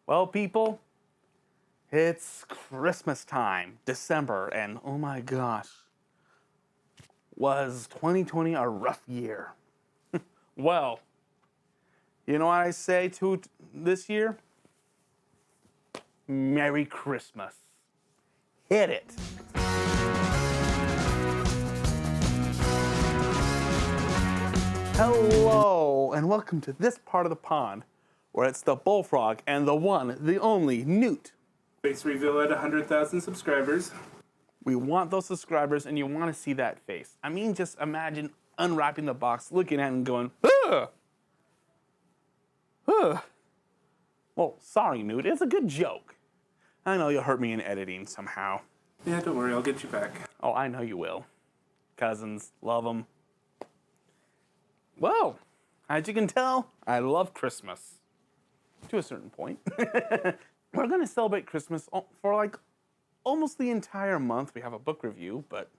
Well, people, it's Christmas time, December, and oh my gosh, was 2020 a rough year? Well, you know what I say to this year? Merry Christmas. Hit it. Hello, and welcome to this part of the pond, where it's the Bullfrog and the one, the only, Newt. Face reveal at 100,000 subscribers. We want those subscribers, and you want to see that face. I mean, just imagine unwrapping the box, looking at it, and going, ugh! Ugh. Well, sorry, Newt, it's a good joke. I know you'll hurt me in editing somehow. Yeah, don't worry, I'll get you back. Oh, I know you will. Cousins, love them. Well, as you can tell, I love Christmas. To a certain point. We're going to celebrate Christmas for like almost the entire month. We have a book review, but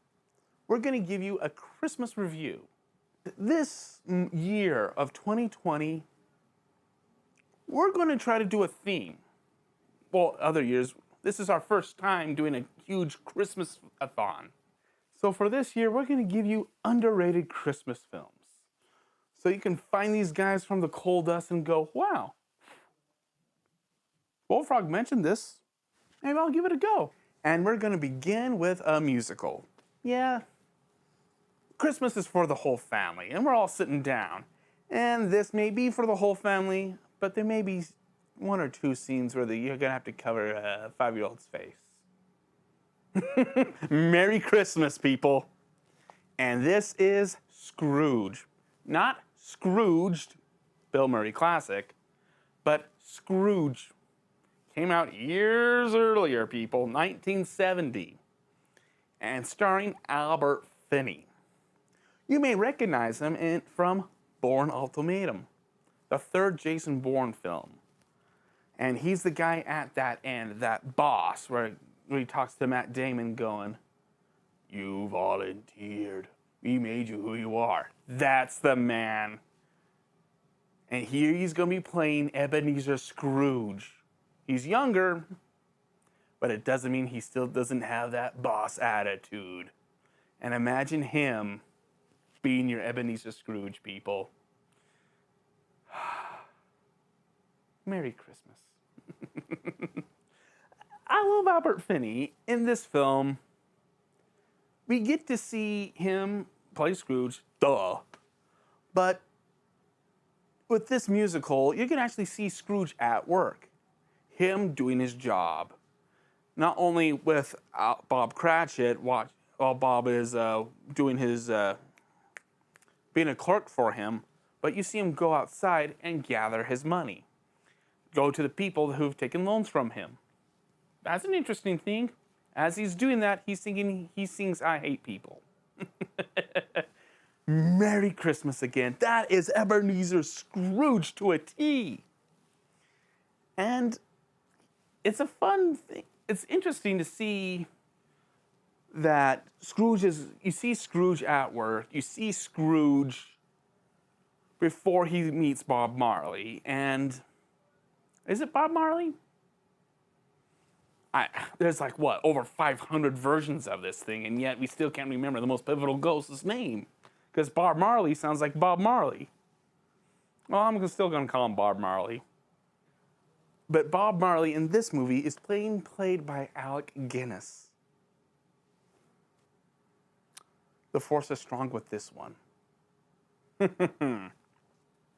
we're going to give you a Christmas review. This year of 2020, we're going to try to do a theme. Well, other years, this is our first time doing a huge Christmas-a-thon. So for this year, we're going to give you underrated Christmas films. So you can find these guys from the coal dust and go, wow, Bullfrog mentioned this. Maybe I'll give it a go. And we're going to begin with a musical. Yeah, Christmas is for the whole family, and we're all sitting down. And this may be for the whole family, but there may be one or two scenes where you're going to have to cover a 5-year-old's face. Merry Christmas, people. And this is Scrooge. Not Scrooged, Bill Murray classic, but Scrooge. Came out years earlier, people, 1970, and starring Albert Finney. You may recognize him from Bourne Ultimatum, the third Jason Bourne film. And he's the guy at that end, that boss, where he talks to Matt Damon going, "You volunteered. We made you who you are." That's the man. And here he's going to be playing Ebenezer Scrooge. He's younger, but it doesn't mean he still doesn't have that boss attitude. And imagine him being your Ebenezer Scrooge, people. Merry Christmas. I love Albert Finney. In this film, we get to see him play Scrooge, duh. But with this musical, you can actually see Scrooge at work. Him doing his job. Not only with Bob Cratchit, while Bob is doing his, being a clerk for him, but you see him go outside and gather his money. Go to the people who've taken loans from him. That's an interesting thing. As he's doing that, he sings "I Hate People." Merry Christmas again. That is Ebenezer Scrooge to a T. And it's a fun thing. It's interesting to see that you see Scrooge at work, you see Scrooge before he meets Bob Marley. And is it Bob Marley? There's like, what, over 500 versions of this thing, and yet we still can't remember the most pivotal ghost's name. Because Bob Marley sounds like Bob Marley. Well, I'm still going to call him Bob Marley. But Bob Marley in this movie is played by Alec Guinness. The force is strong with this one.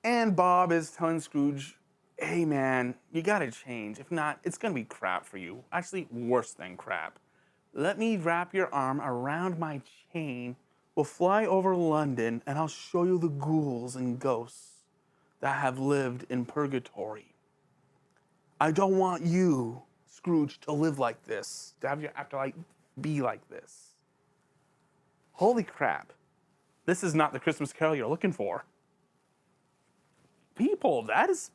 And Bob is telling Scrooge, hey man, you gotta change. If not, it's gonna be crap for you. Actually, worse than crap. Let me wrap your arm around my chain. We'll fly over London and I'll show you the ghouls and ghosts that have lived in purgatory. I don't want you, Scrooge, to live like this, to have to be like this. Holy crap. This is not the Christmas Carol you're looking for. People, this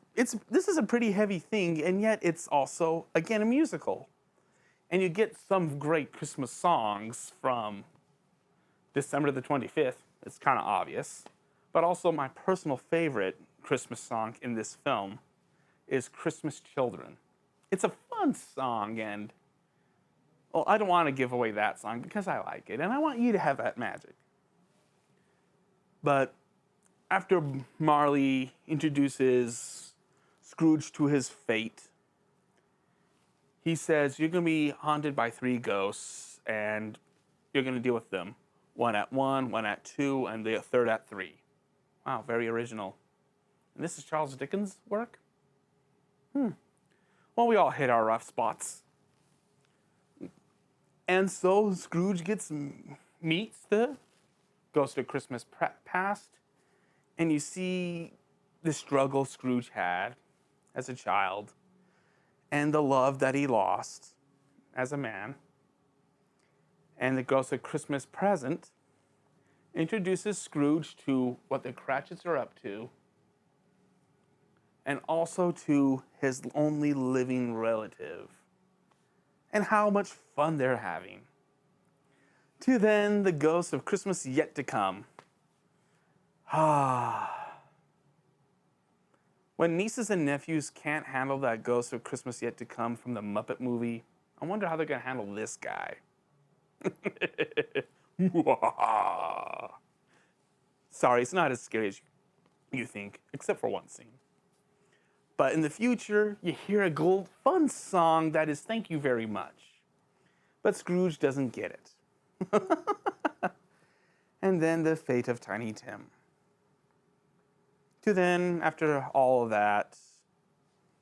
is a pretty heavy thing, and yet it's also, again, a musical. And you get some great Christmas songs from December the 25th. It's kind of obvious. But also my personal favorite Christmas song in this film is Christmas Children. It's a fun song, and well, I don't want to give away that song because I like it, and I want you to have that magic. But after Marley introduces Scrooge to his fate, he says, "You're going to be haunted by 3 ghosts, and you're going to deal with them. One at 1, one at 2, and the third at 3." Wow, very original. And this is Charles Dickens' work? Well, we all hit our rough spots. And so Scrooge meets the Ghost of Christmas Past, and you see the struggle Scrooge had as a child, and the love that he lost as a man. And the Ghost of Christmas Present introduces Scrooge to what the Cratchits are up to, and also to his only living relative, and how much fun they're having. To then the Ghost of Christmas Yet to Come. When nieces and nephews can't handle that Ghost of Christmas Yet to Come from the Muppet movie, I wonder how they're going to handle this guy. Sorry, it's not as scary as you think, except for one scene. But in the future, you hear a gold fun song that is "Thank you very much." But Scrooge doesn't get it. And then the fate of Tiny Tim. To then, after all of that,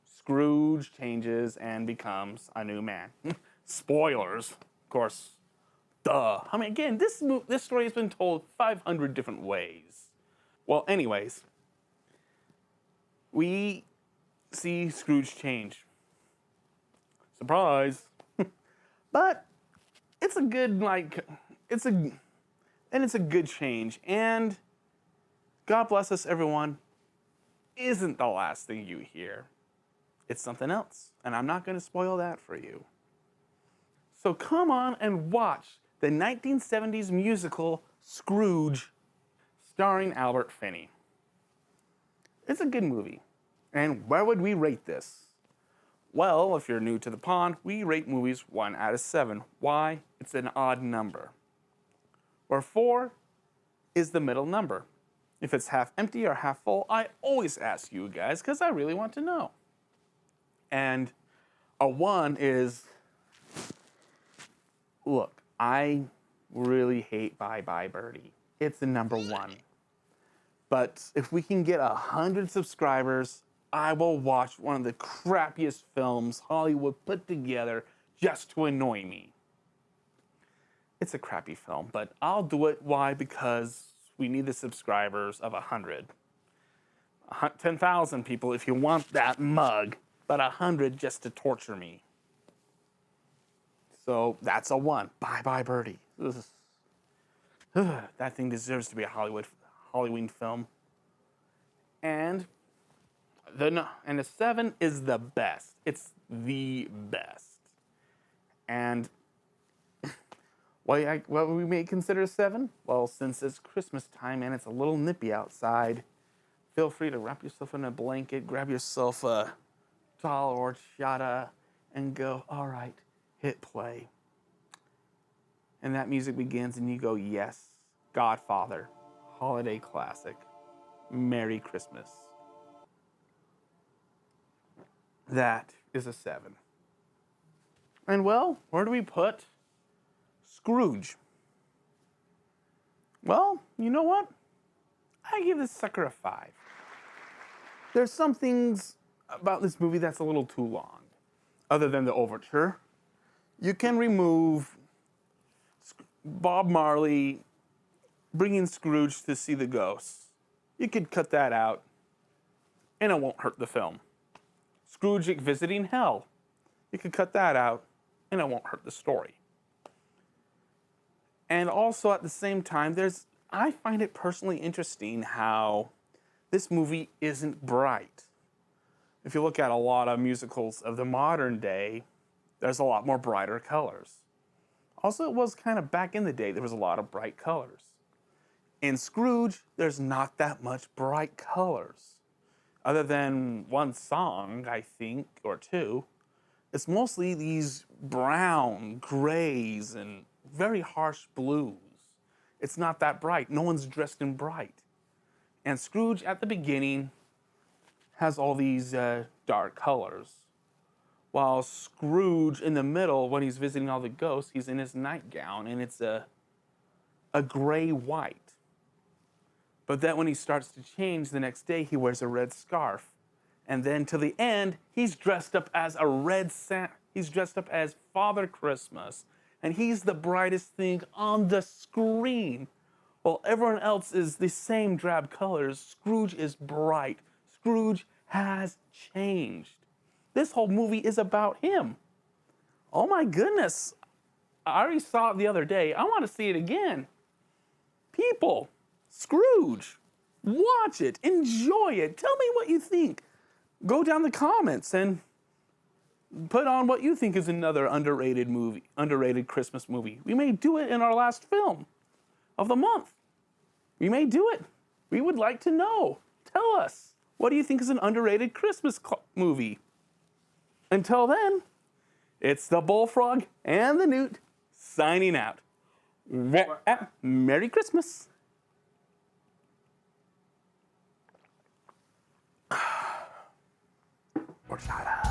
Scrooge changes and becomes a new man. Spoilers, of course. Duh. I mean, again, this story has been told 500 different ways. Well, anyways, we see Scrooge change. Surprise. But it's a good, it's a good change. And God bless us, everyone, isn't the last thing you hear. It's something else, and I'm not going to spoil that for you. So come on and watch the 1970s musical Scrooge, starring Albert Finney. It's a good movie. And where would we rate this? Well, if you're new to the pond, we rate movies 1 out of 7. Why? It's an odd number. Where 4 is the middle number. If it's half empty or half full, I always ask you guys because I really want to know. And a 1 is, look, I really hate Bye Bye Birdie. It's the number 1. But if we can get 100 subscribers, I will watch one of the crappiest films Hollywood put together just to annoy me. It's a crappy film, but I'll do it. Why? Because we need the subscribers of 100. 10,000 people if you want that mug, but 100 just to torture me. So that's a 1. Bye Bye Birdie. That thing deserves to be a Halloween film. And the 7 is the best. It's the best. And what we may consider 7? Well, since it's Christmas time and it's a little nippy outside, feel free to wrap yourself in a blanket, grab yourself a towel or horchata, and go, all right, hit play. And that music begins and you go, yes, Godfather, holiday classic, Merry Christmas. That is a 7. And well, where do we put Scrooge? Well, you know what? I give this sucker a 5. There's some things about this movie that's a little too long. Other than the overture, you can remove Bob Marley bringing Scrooge to see the ghosts. You could cut that out, and it won't hurt the film. Scrooge visiting hell. You could cut that out, and it won't hurt the story. And also at the same time, I find it personally interesting how this movie isn't bright. If you look at a lot of musicals of the modern day, there's a lot more brighter colors. Also, it was kind of back in the day, there was a lot of bright colors. In Scrooge, there's not that much bright colors. Other than one song, I think, or two. It's mostly these brown, grays, and very harsh blues. It's not that bright. No one's dressed in bright. And Scrooge at the beginning has all these dark colors. While Scrooge in the middle, when he's visiting all the ghosts, he's in his nightgown and it's a gray white. But then when he starts to change the next day, he wears a red scarf. And then to the end, he's dressed up as a red Santa. He's dressed up as Father Christmas. And he's the brightest thing on the screen. While everyone else is the same drab colors, Scrooge is bright. Scrooge has changed. This whole movie is about him. Oh my goodness. I already saw it the other day. I want to see it again. People, Scrooge, watch it, enjoy it. Tell me what you think. Go down the comments and put on what you think is another underrated movie, underrated Christmas movie. We may do it in our last film of the month. We may do it. We would like to know. Tell us, what do you think is an underrated Christmas movie? Until then, it's the Bullfrog and the Newt signing out. Merry Christmas. Horchata.